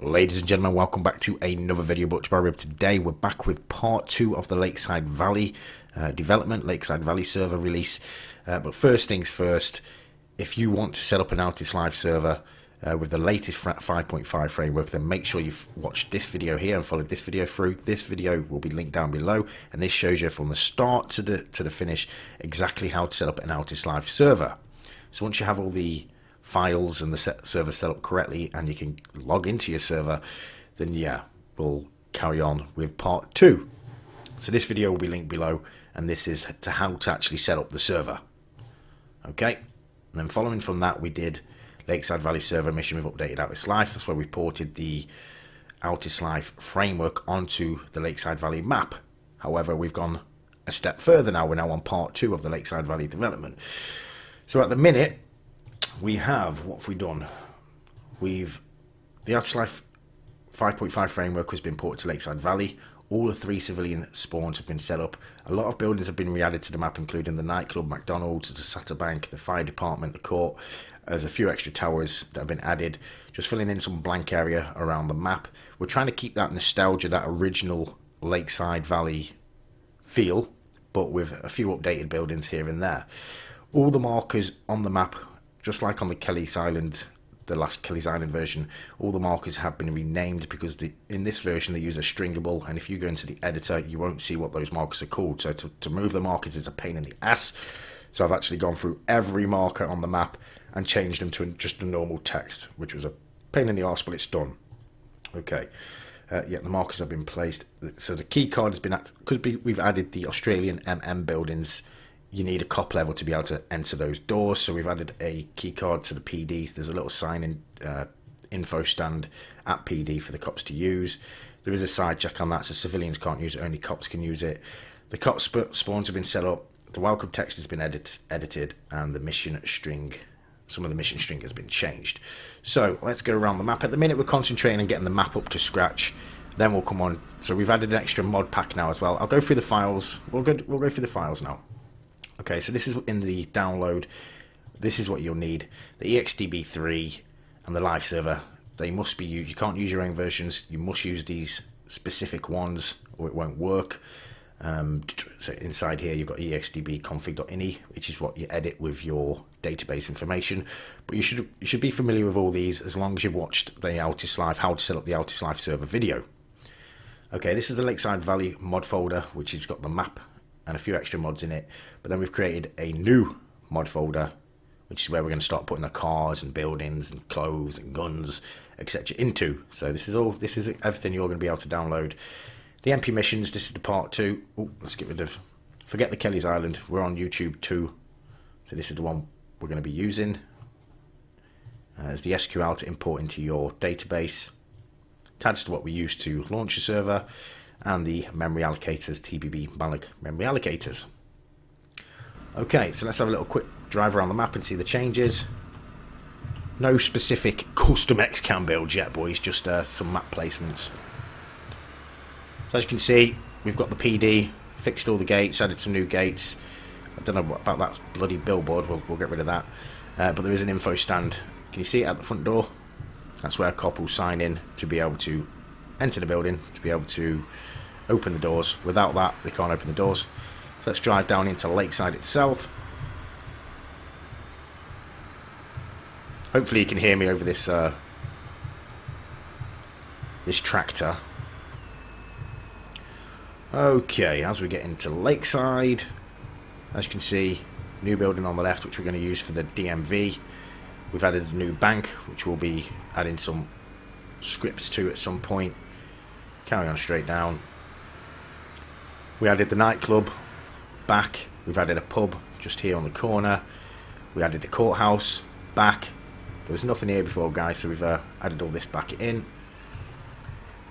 Ladies and gentlemen, welcome back to another video brought to you by Rib. Today we're back with part 2 of the Lakeside Valley development, Lakeside Valley server release. But first things first, if you want to set up an Altislife server with the latest 5.5 framework, then make sure you've watched this video here and followed this video through. This video will be linked down below, and this shows you from the start to the finish exactly how to set up an Altislife server. So once you have all the files and the server set up correctly and you can log into your server, then yeah, we'll carry on with part 2. So this video will be linked below, and this is to how to actually set up the server. Okay, and then following from that, we did Lakeside Valley server mission with updated Altislife. That's where we ported the Altislife framework onto the Lakeside Valley map. However, we've gone a step further now. We're now on part 2 of the Lakeside Valley development. So at the minute, we have, what have we done? The Altislife 5.5 framework has been ported to Lakeside Valley. All the 3 civilian spawns have been set up. A lot of buildings have been re-added to the map, including the nightclub, McDonald's, the Satter Bank, the fire department, the court. There's a few extra towers that have been added, just filling in some blank area around the map. We're trying to keep that nostalgia, that original Lakeside Valley feel, but with a few updated buildings here and there. All the markers on the map, just like on the Kelly's Island, the last Kelly's Island version, all the markers have been renamed because in this version they use a stringable, and if you go into the editor you won't see what those markers are called. So to move the markers is a pain in the ass. So I've actually gone through every marker on the map and changed them to just a normal text, which was a pain in the arse, but it's done. Okay, yeah, the markers have been placed. So the key card has been, because we've added the Australian buildings, you need a cop level to be able to enter those doors. So we've added a key card to the PD. There's a little sign in info stand at PD for the cops to use. There is a side check on that, so civilians can't use it, only cops can use it. The cop spawns have been set up, the welcome text has been edited, and the mission string, some of the mission string has been changed. So let's go around the map. At the minute we're concentrating on getting the map up to scratch. Then we'll come on. So we've added an extra mod pack now as well. I'll go through the files. We'll go through the files now. Okay, so this is in the download. This is what you'll need. The EXDB3 and the live server, they must be used. You can't use your own versions. You must use these specific ones or it won't work. So inside here you've got exdb-config.ini, which is what you edit with your database information. But you should be familiar with all these as long as you've watched the Altislife, how to set up the Altislife server video. Okay, this is the Lakeside Valley mod folder, which has got the map and a few extra mods in it. But then we've created a new mod folder, which is where we're going to start putting the cars and buildings and clothes and guns, etc. into. So this is everything you're going to be able to download. The MP missions, this is the part 2. Oh, let's get rid of, forget the Kelly's Island. We're on YouTube 2. So this is the one we're going to be using as the SQL to import into your database. Attached to what we use to launch a server, and the memory allocators, TBB Malik memory allocators. Okay, so let's have a little quick drive around the map and see the changes. No specific custom XCAM builds yet, boys, just some map placements. So as you can see, we've got the PD, fixed all the gates, added some new gates. I don't know about that bloody billboard, we'll get rid of that. But there is an info stand. Can you see it at the front door? That's where a cop will sign in to be able to enter the building, to be able to open the doors. Without that, they can't open the doors. So let's drive down into Lakeside itself. Hopefully you can hear me over this this tractor. Okay, as we get into Lakeside, as you can see, new building on the left, which we're going to use for the DMV. We've added a new bank, which we'll be adding some scripts to at some point. Carry on straight down. We added the nightclub back. We've added a pub just here on the corner. We added the courthouse back. There was nothing here before, guys, so we've added all this back in.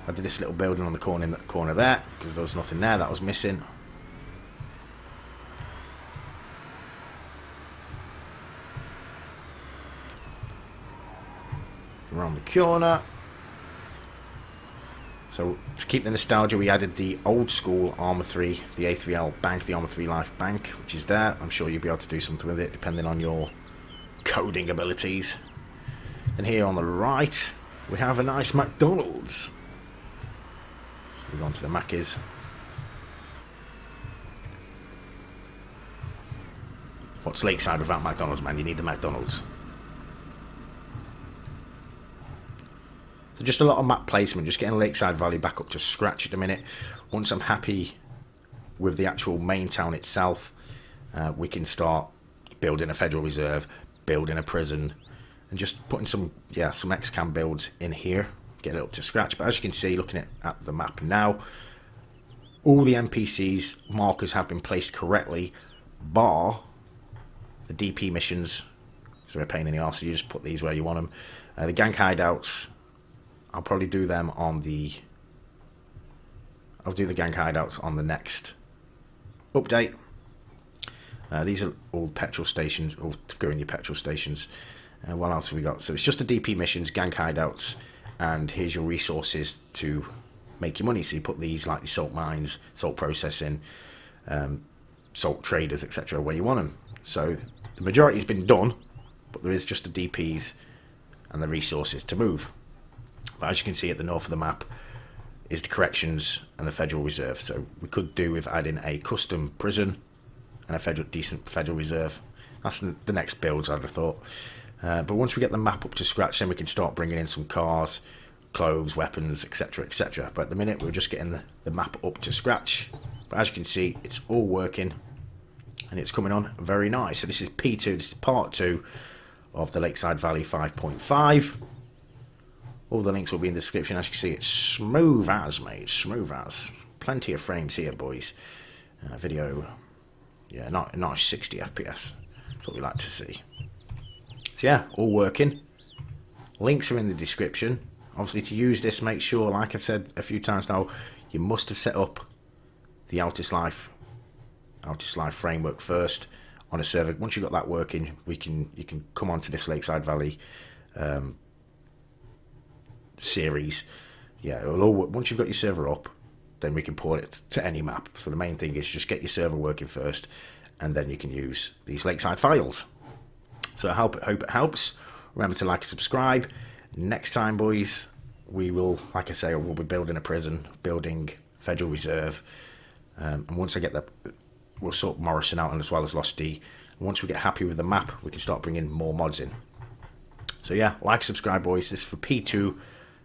I did this little building on the corner there because there was nothing there that was missing. Around the corner. So to keep the nostalgia, we added the old school Armour 3, the A3L bank, the Armour 3 Life bank, which is there. I'm sure you'll be able to do something with it depending on your coding abilities. And here on the right, we have a nice McDonald's. So we've gone to the Macca's. What's Lakeside without McDonald's, man? You need the McDonald's. So just a lot of map placement, just getting Lakeside Valley back up to scratch at the minute. Once I'm happy with the actual main town itself, we can start building a Federal Reserve, building a prison, and just putting some XCAM builds in here, get it up to scratch. But as you can see, looking at the map now, all the NPCs markers have been placed correctly, bar the DP missions, so they're a pain in the arse, so you just put these where you want them. The gang hideouts, I'll probably do them on the... I'll do the gang hideouts on the next update. These are all petrol stations, all to go in your petrol stations. What else have we got? So it's just the DP missions, gang hideouts, and here's your resources to make your money. So you put these like the salt mines, salt processing, salt traders, etc. where you want them. So the majority has been done, but there is just the DPs and the resources to move. But as you can see at the north of the map is the corrections and the Federal Reserve. So we could do with adding a custom prison and a decent Federal Reserve. That's the next builds, I'd have thought. But once we get the map up to scratch, then we can start bringing in some cars, clothes, weapons, etc, etc. But at the minute, we're just getting the map up to scratch. But as you can see, it's all working, and it's coming on very nice. So this is P2, this is part 2 of the Lakeside Valley 5.5. All the links will be in the description. As you can see, it's smooth as, mate, smooth as. Plenty of frames here, boys. Video, yeah, not nice 60 FPS. That's what we like to see. So yeah, all working. Links are in the description. Obviously, to use this, make sure, like I've said a few times now, you must have set up the Altislife framework first on a server. Once you've got that working, you can come onto this Lakeside Valley series. Yeah, it'll all work. Once you've got your server up, then we can port it to any map. So the main thing is just get your server working first, and then you can use these Lakeside files. So I hope it helps. Remember to like and subscribe. Next time, boys, we will, like I say, we'll be building a prison, building Federal Reserve, and once I get that, we'll sort Morrison out, and as well as Lost D. And once we get happy with the map, we can start bringing more mods in. So yeah, like, subscribe, boys. This is for P2.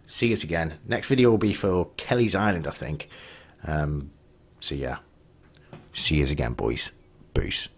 See us again. Next video will be for Kelly's Island, I think. So yeah, see us again, boys. Peace.